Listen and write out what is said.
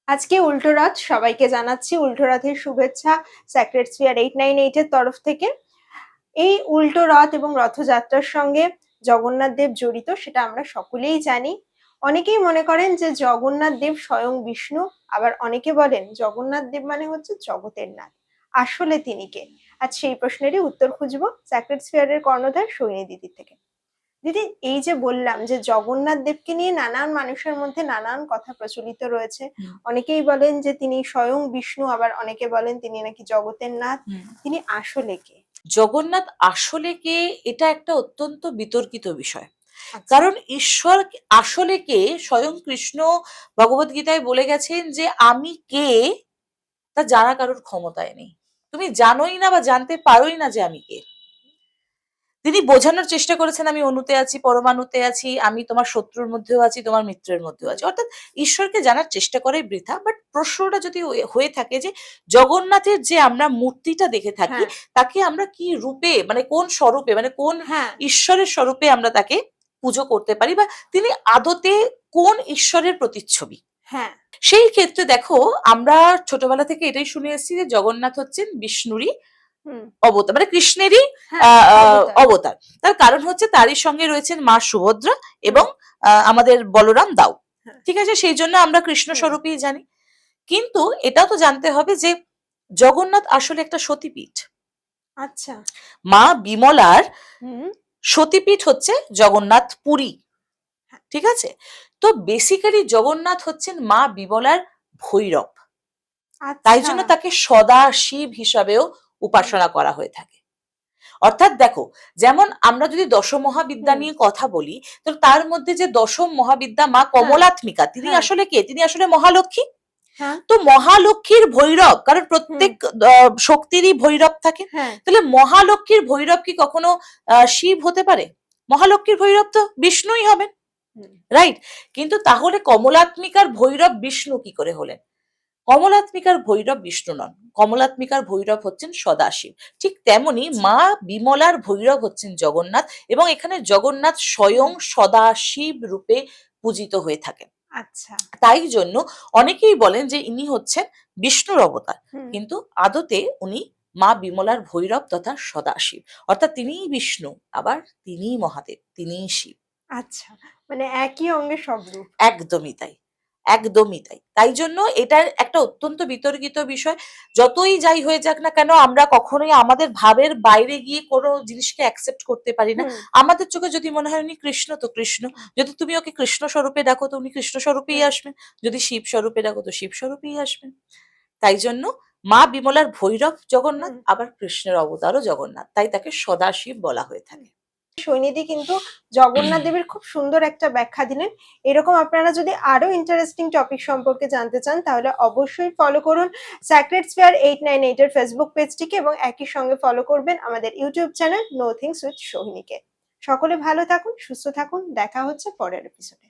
আজকে উল্টো রথ, সবাইকে জানাচ্ছি উল্টো রথের শুভেচ্ছা স্যাক্রেড স্পিয়ার 898 এর তরফ থেকে। এই উল্টো রথ এবং রথযাত্রার সঙ্গে জগন্নাথ দেব জড়িত, সেটা আমরা সকলেই জানি। অনেকেই মনে করেন যে জগন্নাথ দেব স্বয়ং বিষ্ণু, আবার অনেকে বলেন জগন্নাথ দেব মানে হচ্ছে জগতের নাথ। আসলে তিনি কে? আজ সেই প্রশ্নেরই উত্তর খুঁজবো স্যাক্রেড স্পিয়ারের কর্ণধার সৈনী দিদির থেকে। দিদি, এই যে বললাম যে জগন্নাথ দেবকে নিয়ে নানান মানুষের মধ্যে নানান কথা প্রচলিত রয়েছে। অনেকেই বলেন যে তিনি স্বয়ং বিষ্ণু, আবার অনেকে বলেন তিনি নাকি জগতের নাথ। তিনি আসলে কে? জগন্নাথ আসলে কে, এটা একটা অত্যন্ত বিতর্কিত বিষয়। কারণ ঈশ্বর আসলে কে, স্বয়ং কৃষ্ণ ভগবত গীতায় বলে গেছেন যে আমি কে তা জানা কারোর ক্ষমতায় নেই। তুমি জানোই না বা জানতে পারোই না যে আমি কে। তিনি বোঝানোর চেষ্টা করেছেন আমি অণুতে আছি, পরমাণুতে আছি, আমি তোমার শত্রুর মধ্যেও আছি, তোমার মিত্রের মধ্যেও আছি। অর্থাৎ ঈশ্বরকে জানার চেষ্টা করাই বৃথা। বাট প্রশ্নটা যদি হয়ে থাকে যে জগন্নাথের যে আমরা মূর্তিটা দেখে থাকি, তাকে আমরা কি রূপে, মানে কোন স্বরূপে, মানে কোন ঈশ্বরের স্বরূপে আমরা তাকে পুজো করতে পারি, বা তিনি আদতে কোন ঈশ্বরের প্রতিচ্ছবি। সেই ক্ষেত্রে দেখো, আমরা ছোটবেলা থেকে এটাই শুনে এসেছি যে জগন্নাথ হচ্ছেন বিষ্ণুরই অবতার, মানে কৃষ্ণেরই অবতার। তার কারণ হচ্ছে তারই সঙ্গে রয়েছেন মা সুভদ্রা এবং আমাদের বলরাম দাও। ঠিক আছে, সেই জন্য আমরা কৃষ্ণ স্বরূপই জানি। কিন্তু এটাও তো জানতে হবে যে জগন্নাথ আসলে একটা সতীপীঠ। আচ্ছা, মা বিমলার সতীপীঠ হচ্ছে জগন্নাথ পুরী। ঠিক আছে, তো বেসিক্যালি জগন্নাথ হচ্ছেন মা বিমলার ভৈরব। তাই জন্য তাকে সদা শিব হিসাবেও উপাসনা করা হয়ে থাকে। অর্থাৎ দেখো, যেমন আমরা যদি দশম মহাবিদ্যা নিয়ে কথা বলি, তো তার মধ্যে যে দশম মহাবিদ্যা মা কমলাত্মিকা, তিনি আসলে কে? তিনি আসলে মহালক্ষ্মী। তো মহালক্ষ্মীর ভৈরব, কারণ প্রত্যেক শক্তিরই ভৈরব থাকে। তাহলে মহালক্ষ্মীর ভৈরব কি কখনো শিব হতে পারে? মহালক্ষ্মীর ভৈরব তো বিষ্ণুই হবেন, রাইট? কিন্তু তাহলে কমলাত্মিকার ভৈরব বিষ্ণু কি করে হলেন? কমলাত্মিকার ভৈরব বিষ্ণু নন, কমলাত্মিকার ভৈরব হচ্ছেন সদাশিব। ঠিক তেমনি মা বিমলার ভৈরব হচ্ছেন জগন্নাথ, এবং এখানে জগন্নাথ স্বয়ং সদাশিব রূপে পূজিত হয়ে থাকেন। আচ্ছা, তাই জন্য অনেকেই বলেন যে ইনি হচ্ছেন বিষ্ণুর অবতার, কিন্তু আদতে উনি মা বিমলার ভৈরব তথা সদাশিব। অর্থাৎ তিনিই বিষ্ণু, আবার তিনিই মহাদেব, তিনিই শিব। আচ্ছা, মানে একই অঙ্গে সব রূপ। একদমই তাই, একদমই তাই। তাই জন্য এটা একটা অত্যন্ত বিতর্কিত বিষয়। যতই যাই হয়ে যাক না কেন, আমরা কখনোই আমাদের ভাবের বাইরে গিয়ে কোনো জিনিসকে অ্যাকসেপ্ট করতে পারি না। আমাদের চোখে যদি মনে হয় উনি কৃষ্ণ, তো কৃষ্ণ। যদি তুমি ওকে কৃষ্ণ স্বরূপে ডাকো, তো উনি কৃষ্ণ স্বরূপেই আসবেন। যদি শিব স্বরূপে ডাকো, তো শিব স্বরূপেই আসবেন। তাই জন্য মা বিমলার ভৈরব জগন্নাথ, আবার কৃষ্ণের অবতারও জগন্নাথ, তাই তাকে সদাশিব বলা হয়ে থাকে। সৈনিধি কিন্তু জগন্নাথ দেবের খুব সুন্দর একটা ব্যাখ্যা দিলেন। এরকম আপনারা যদি আরো ইন্টারেস্টিং টপিক সম্পর্কে জানতে চান, তাহলে অবশ্যই ফলো করুন স্যাক্রেড স্পিয়ার 898 এর ফেসবুক পেজটিকে, এবং একই সঙ্গে ফলো করবেন আমাদের YouTube channel know things with সোহিনীকে। সকলে ভালো থাকুন, সুস্থ থাকুন, দেখা হচ্ছে পরের এপিসোডে।